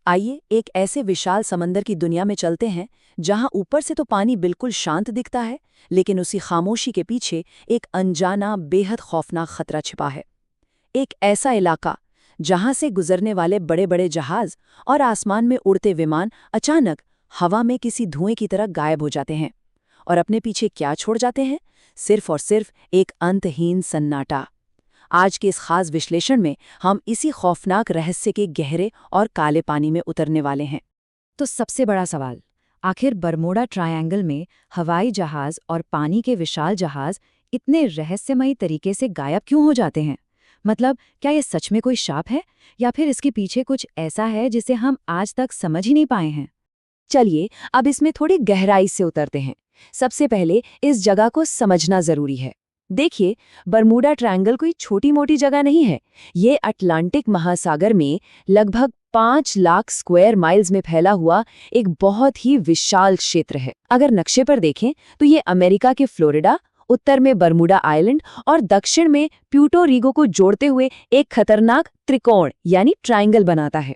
आइए एक ऐसे विशाल समंदर की दुनिया में चलते हैं जहां ऊपर से तो पानी बिल्कुल शांत दिखता है, लेकिन उसी खामोशी के पीछे एक अनजाना बेहद खौफनाक खतरा छिपा है। एक ऐसा इलाका जहां से गुजरने वाले बड़े बड़े जहाज और आसमान में उड़ते विमान अचानक हवा में किसी धुएं की तरह गायब हो जाते हैं, और अपने पीछे क्या छोड़ जाते हैं? सिर्फ और सिर्फ एक अंतहीन सन्नाटा। आज के इस खास विश्लेषण में हम इसी खौफनाक रहस्य के गहरे और काले पानी में उतरने वाले हैं। तो सबसे बड़ा सवाल, आखिर बरमोडा ट्रायंगल में हवाई जहाज और पानी के विशाल जहाज इतने रहस्यमयी तरीके से गायब क्यों हो जाते हैं? मतलब, क्या ये सच में कोई शाप है या फिर इसके पीछे कुछ ऐसा है जिसे हम आज तक समझ ही नहीं पाए हैं? चलिए अब इसमें थोड़ी गहराई से उतरते हैं। सबसे पहले इस जगह को समझना जरूरी है। देखिए, बरमूडा ट्रायंगल कोई छोटी मोटी जगह नहीं है। ये अटलांटिक महासागर में लगभग 5 लाख स्क्वायर माइल्स में फैला हुआ एक बहुत ही विशाल क्षेत्र है। अगर नक्शे पर देखें तो ये अमेरिका के फ्लोरिडा, उत्तर में बरमूडा आइलैंड और दक्षिण में प्यूर्टो रिको को जोड़ते हुए एक खतरनाक त्रिकोण यानी ट्रायंगल बनाता है।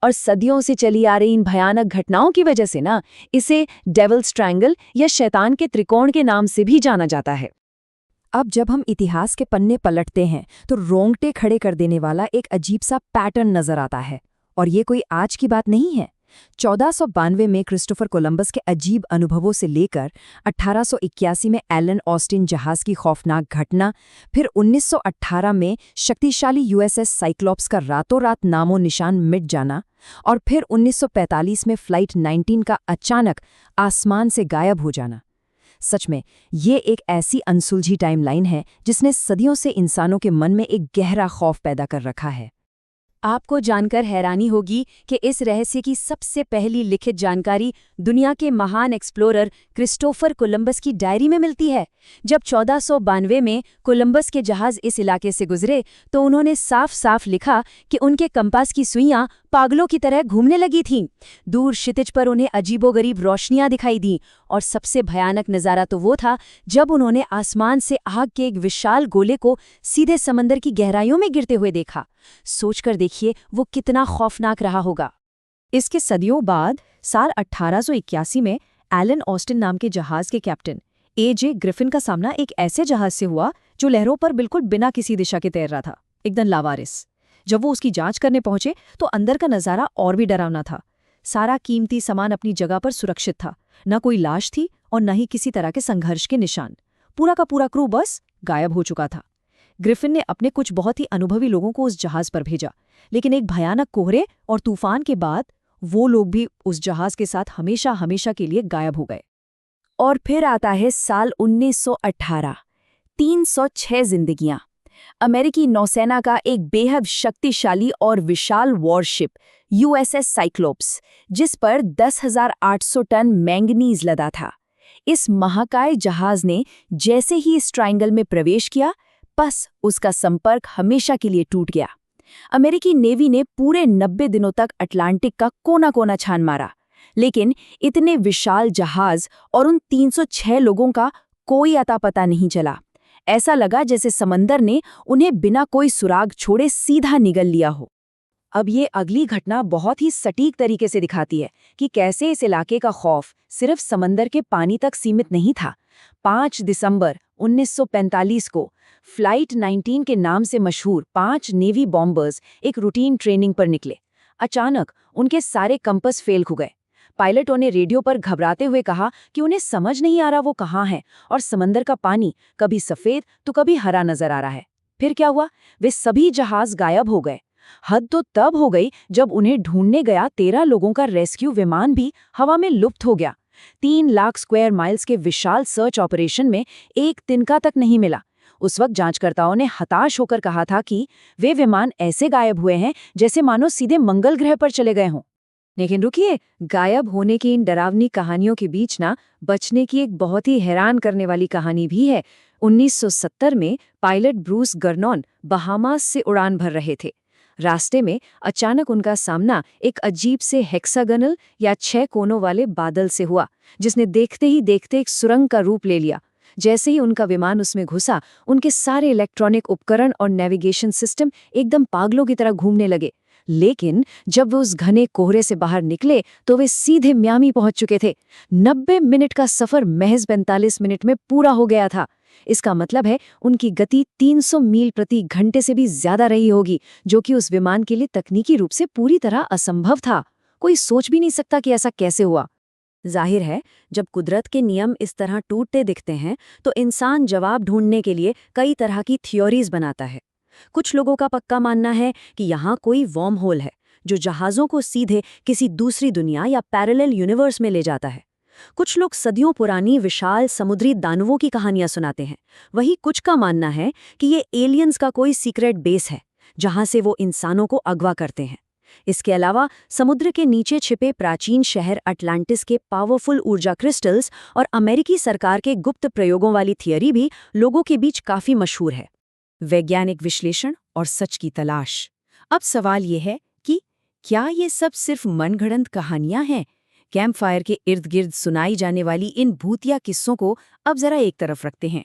और सदियों से चली आ रही इन भयानक घटनाओं की वजह से ना इसे डेविल्स ट्रायंगल या शैतान के त्रिकोण के नाम से भी जाना जाता है। अब जब हम इतिहास के पन्ने पलटते हैं तो रोंगटे खड़े कर देने वाला एक अजीब सा पैटर्न नजर आता है। और ये कोई आज की बात नहीं है। 1492 में क्रिस्टोफर कोलंबस के अजीब अनुभवों से लेकर 1881 में एलन ऑस्टिन जहाज की खौफनाक घटना, फिर 1918 में शक्तिशाली यूएसएस साइक्लोप्स का रातों रात नामो निशान मिट जाना, और फिर 1945 में फ्लाइट 19 का अचानक आसमान से गायब हो जाना। सच में ये एक ऐसी अनसुलझी टाइमलाइन है जिसने सदियों से इंसानों के मन में एक गहरा खौफ पैदा कर रखा है। आपको जानकर हैरानी होगी कि इस रहस्य की सबसे पहली लिखित जानकारी दुनिया के महान एक्सप्लोरर क्रिस्टोफर कोलंबस की डायरी में मिलती है। जब 1492 में कोलंबस के जहाज इस इलाके से गुजरे तो उन्होंने साफ साफ लिखा कि उनके कंपास की सुइयां पागलों की तरह घूमने लगी थीं। दूर क्षितिज पर उन्हें अजीबोगरीब रोशनियां दिखाई दीं, और सबसे भयानक नज़ारा तो वो था जब उन्होंने आसमान से आग के एक विशाल गोले को सीधे समंदर की गहराइयों में गिरते हुए देखा। सोचकर देखिए वो कितना खौफनाक रहा होगा। इसके सदियों बाद साल 1881 में एलन ऑस्टिन नाम के जहाज के कैप्टन ए.जे. ग्रिफिन का सामना एक ऐसे जहाज से हुआ जो लहरों पर बिल्कुल बिना किसी दिशा के तैर रहा था, एकदम लावारिस। जब वो उसकी जांच करने पहुंचे तो अंदर का नजारा और भी डरावना था। सारा कीमती सामान अपनी जगह पर सुरक्षित था, न कोई लाश थी और न ही किसी तरह के संघर्ष के निशान। पूरा का पूरा क्रू बस गायब हो चुका था। ग्रिफिन ने अपने कुछ बहुत ही अनुभवी लोगों को उस जहाज पर भेजा, लेकिन एक भयानक कोहरे और तूफान के बाद वो लोग भी उस जहाज के साथ हमेशा हमेशा के लिए गायब हो गए। और फिर आता है साल 1918। 306 जिंदगियां। अमेरिकी नौसेना का एक बेहद शक्तिशाली और विशाल वॉरशिप यूएसएस साइक्लोप्स, जिस पर 10,800 टन मैंगनीज लदा था। इस महाकाय जहाज ने जैसे ही इस ट्रायंगल में प्रवेश किया, बस उसका संपर्क हमेशा के लिए टूट गया। अमेरिकी नेवी ने पूरे 90 दिनों तक अटलांटिक का कोना कोना छान मारा, लेकिन इतने विशाल जहाज और उन 306 लोगों का कोई अता पता नहीं चला। ऐसा लगा जैसे समंदर ने उन्हें बिना कोई सुराग छोड़े सीधा निगल लिया हो। अब ये अगली घटना बहुत ही सटीक तरीके से दिखाती है कि कैसे इस इलाके का खौफ सिर्फ समंदर के पानी तक सीमित नहीं था। 5 दिसंबर 1945 को फ्लाइट 19 के नाम से मशहूर 5 नेवी बॉम्बर्स एक रूटीन ट्रेनिंग पर निकले। अचानक उनके सारे कंपास फेल हो गए। पायलटों ने रेडियो पर घबराते हुए कहा कि उन्हें समझ नहीं आ रहा वो कहाँ है, और समंदर का पानी कभी सफेद तो कभी हरा नजर आ रहा है। फिर क्या हुआ? वे सभी जहाज गायब हो गए। हद तो तब हो गई जब उन्हें ढूंढने गया 13 लोगों का रेस्क्यू विमान भी हवा में लुप्त हो गया। 3 लाख स्क्वायर माइल्स के विशाल सर्च ऑपरेशन में एक तिनका तक नहीं मिला। उस वक्त जांचकर्ताओं ने हताश होकर कहा था कि वे विमान ऐसे गायब हुए हैं जैसे मानो सीधे मंगल ग्रह पर चले गए हों। लेकिन रुकिए, गायब होने की इन डरावनी कहानियों के बीच ना बचने की एक बहुत ही हैरान करने वाली कहानी भी है। 1970 में पायलट ब्रूस गर्नॉन बहामास से उड़ान भर रहे थे। रास्ते में अचानक उनका सामना एक अजीब से हेक्सागनल या 6 कोनों वाले बादल से हुआ, जिसने देखते ही देखते एक सुरंग का रूप ले लिया। जैसे ही उनका विमान उसमें घुसा, उनके सारे इलेक्ट्रॉनिक उपकरण और नेविगेशन सिस्टम एकदम पागलों की तरह घूमने लगे। लेकिन जब वे उस घने कोहरे से बाहर निकले तो वे सीधे मियामी पहुंच चुके थे। 90 मिनट का सफर महज 45 मिनट में पूरा हो गया था। इसका मतलब है उनकी गति 300 मील प्रति घंटे से भी ज्यादा रही होगी, जो कि उस विमान के लिए तकनीकी रूप से पूरी तरह असंभव था। कोई सोच भी नहीं सकता कि ऐसा कैसे हुआ। जाहिर है, जब कुदरत के नियम इस तरह टूटते दिखते हैं तो इंसान जवाब ढूंढने के लिए कई तरह की थ्योरीज बनाता है। कुछ लोगों का पक्का मानना है कि यहाँ कोई वर्म होल है जो जहाज़ों को सीधे किसी दूसरी दुनिया या पैरेलल यूनिवर्स में ले जाता है। कुछ लोग सदियों पुरानी विशाल समुद्री दानवों की कहानियां सुनाते हैं। वहीं कुछ का मानना है कि ये एलियंस का कोई सीक्रेट बेस है जहां से वो इंसानों को अगवा करते हैं। इसके अलावा समुद्र के नीचे छिपे प्राचीन शहर अटलांटिस के पावरफुल ऊर्जा क्रिस्टल्स और अमेरिकी सरकार के गुप्त प्रयोगों वाली थियरी भी लोगों के बीच काफी मशहूर है। वैज्ञानिक विश्लेषण और सच की तलाश। अब सवाल ये है कि क्या ये सब सिर्फ मनगढ़ंत कहानियां हैं? कैंप फायर के इर्द गिर्द सुनाई जाने वाली इन भूतिया किस्सों को अब जरा एक तरफ रखते हैं।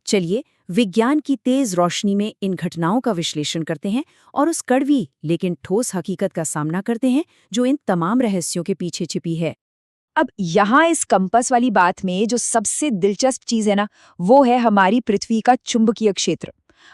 चलिए विज्ञान की तेज रोशनी में इन घटनाओं का विश्लेषण करते हैं और उस कड़वी लेकिन ठोस हकीकत का सामना करते हैं जो इन तमाम रहस्यों के पीछे छिपी है। अब यहाँ इस कंपास वाली बात में जो सबसे दिलचस्प चीज है ना, वो है हमारी पृथ्वी का चुंबकीय क्षेत्र।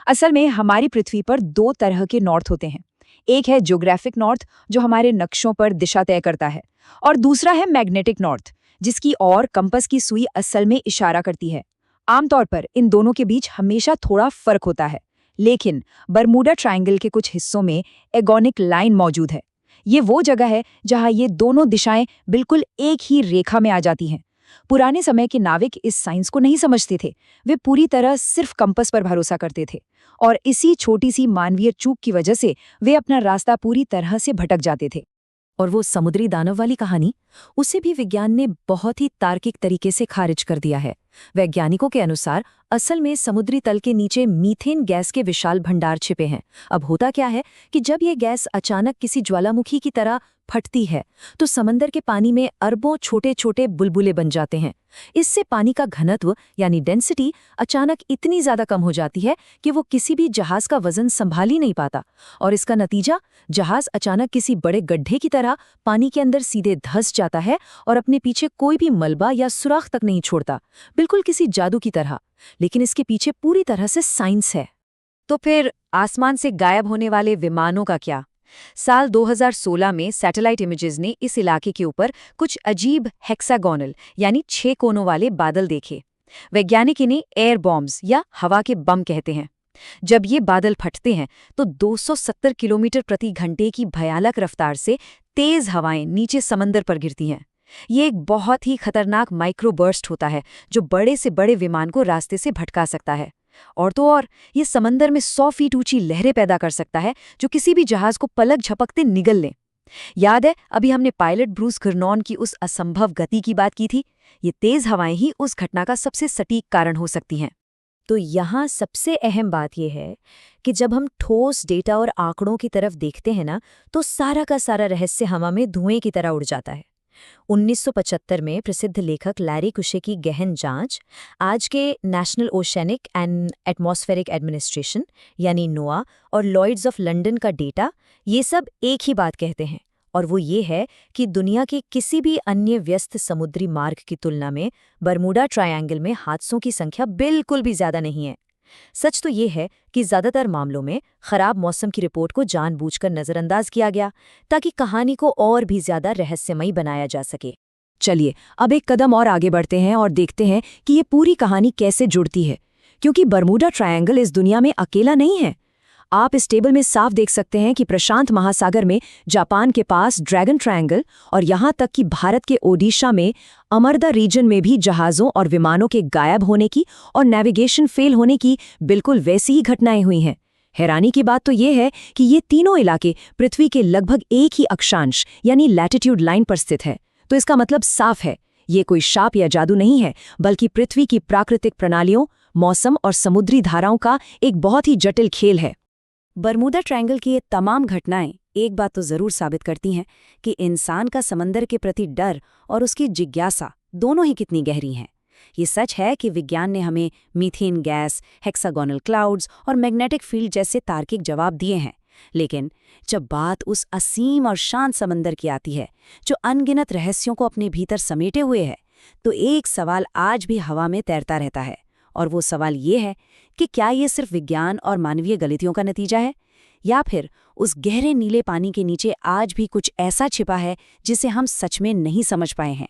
असल में हमारी पृथ्वी पर दो तरह के नॉर्थ होते हैं। एक है ज्योग्राफिक नॉर्थ, जो हमारे नक्शों पर दिशा तय करता है, और दूसरा है मैग्नेटिक नॉर्थ, जिसकी ओर कंपास की सुई असल में इशारा करती है। आमतौर पर इन दोनों के बीच हमेशा थोड़ा फर्क होता है, लेकिन बरमूडा ट्रायंगल के कुछ हिस्सों में एगोनिक लाइन मौजूद है। ये वो जगह है जहां ये दोनों दिशाएं बिल्कुल एक ही रेखा में आ जाती हैं। पुराने समय के नाविक इस साइंस को नहीं समझते थे। वे पूरी तरह सिर्फ कंपास पर भरोसा करते थे, और इसी छोटी सी मानवीय चूक की वजह से वे अपना रास्ता पूरी तरह से भटक जाते थे। और वो समुद्री दानव वाली कहानी, उसे भी विज्ञान ने बहुत ही तार्किक तरीके से खारिज कर दिया है। वैज्ञानिकों के अनुसार असल में समुद्री तल के नीचे मीथेन गैस के विशाल भंडार छिपे हैं। अब होता क्या है कि जब ये गैस अचानक किसी ज्वालामुखी की तरह फटती है तो समंदर के पानी में अरबों छोटे छोटे बुलबुले बन जाते हैं। इससे पानी का घनत्व यानी डेंसिटी अचानक इतनी ज्यादा कम हो जाती है कि वो किसी भी जहाज का वजन संभाल ही नहीं पाता, और इसका नतीजा जहाज अचानक किसी बड़े गड्ढे की तरह पानी के अंदर सीधे धंस जाता है और अपने पीछे कोई भी मलबा या सुराख तक नहीं छोड़ता, बिल्कुल किसी जादू की तरह। लेकिन इसके पीछे पूरी तरह से साइंस है। तो फिर आसमान से गायब होने वाले विमानों का क्या? साल 2016 में सैटेलाइट इमेजेस ने इस इलाके के ऊपर कुछ अजीब हेक्सागोनल यानी 6 कोनों वाले बादल देखे। वैज्ञानिक इन्हें एयर बॉम्ब्स या हवा के बम कहते हैं। जब ये बादल फटते हैं तो 270 किलोमीटर प्रति घंटे की भयानक रफ्तार से तेज हवाएं नीचे समंदर पर गिरती हैं। ये एक बहुत ही खतरनाक माइक्रोबर्स्ट होता है जो बड़े से बड़े विमान को रास्ते से भटका सकता है। और तो और ये समंदर में 100 फीट ऊंची लहरें पैदा कर सकता है जो किसी भी जहाज को पलक झपकते निगल लें। याद है अभी हमने पायलट ब्रूस गर्नॉन की उस असंभव गति की बात की थी? ये तेज हवाएं ही उस घटना का सबसे सटीक कारण हो सकती हैं। तो यहाँ सबसे अहम बात यह है कि जब हम ठोस डेटा और आंकड़ों की तरफ देखते हैं ना, तो सारा का सारा रहस्य हवा में धुएं की तरह उड़ जाता है। 1975 में प्रसिद्ध लेखक लैरी कुशे की गहन जांच, आज के national oceanic and atmospheric administration यानी नोआ और लॉयड्स ऑफ लंदन का डेटा, ये सब एक ही बात कहते हैं, और वो ये है कि दुनिया के किसी भी अन्य व्यस्त समुद्री मार्ग की तुलना में बरमूडा ट्रायंगल में हादसों की संख्या बिल्कुल भी ज्यादा नहीं है। सच तो ये है कि ज्यादातर मामलों में खराब मौसम की रिपोर्ट को जानबूझकर नजरअंदाज किया गया ताकि कहानी को और भी ज्यादा रहस्यमयी बनाया जा सके। चलिए अब एक कदम और आगे बढ़ते हैं और देखते हैं कि ये पूरी कहानी कैसे जुड़ती है, क्योंकि बरमूडा ट्रायंगल इस दुनिया में अकेला नहीं है। आप इस टेबल में साफ देख सकते हैं कि प्रशांत महासागर में जापान के पास ड्रैगन ट्रायंगल और यहाँ तक कि भारत के ओडिशा में अमरदा रीजन में भी जहाज़ों और विमानों के गायब होने की और नेविगेशन फेल होने की बिल्कुल वैसी ही घटनाएं हुई हैं। हैरानी की बात तो ये है कि ये तीनों इलाके पृथ्वी के लगभग एक ही अक्षांश यानी लैटिट्यूड लाइन पर स्थित है। तो इसका मतलब साफ है, ये कोई शाप या जादू नहीं है, बल्कि पृथ्वी की प्राकृतिक प्रणालियों, मौसम और समुद्री धाराओं का एक बहुत ही जटिल खेल है। बरमूडा ट्रायंगल की ये तमाम घटनाएं एक बात तो जरूर साबित करती हैं कि इंसान का समंदर के प्रति डर और उसकी जिज्ञासा दोनों ही कितनी गहरी हैं। ये सच है कि विज्ञान ने हमें मीथेन गैस, हेक्सागोनल क्लाउड्स और मैग्नेटिक फील्ड जैसे तार्किक जवाब दिए हैं, लेकिन जब बात उस असीम और शांत समंदर की आती है जो अनगिनत रहस्यों को अपने भीतर समेटे हुए है, तो एक सवाल आज भी हवा में तैरता रहता है। और वो सवाल ये है कि क्या ये सिर्फ विज्ञान और मानवीय गलतियों का नतीजा है, या फिर उस गहरे नीले पानी के नीचे आज भी कुछ ऐसा छिपा है जिसे हम सच में नहीं समझ पाए हैं।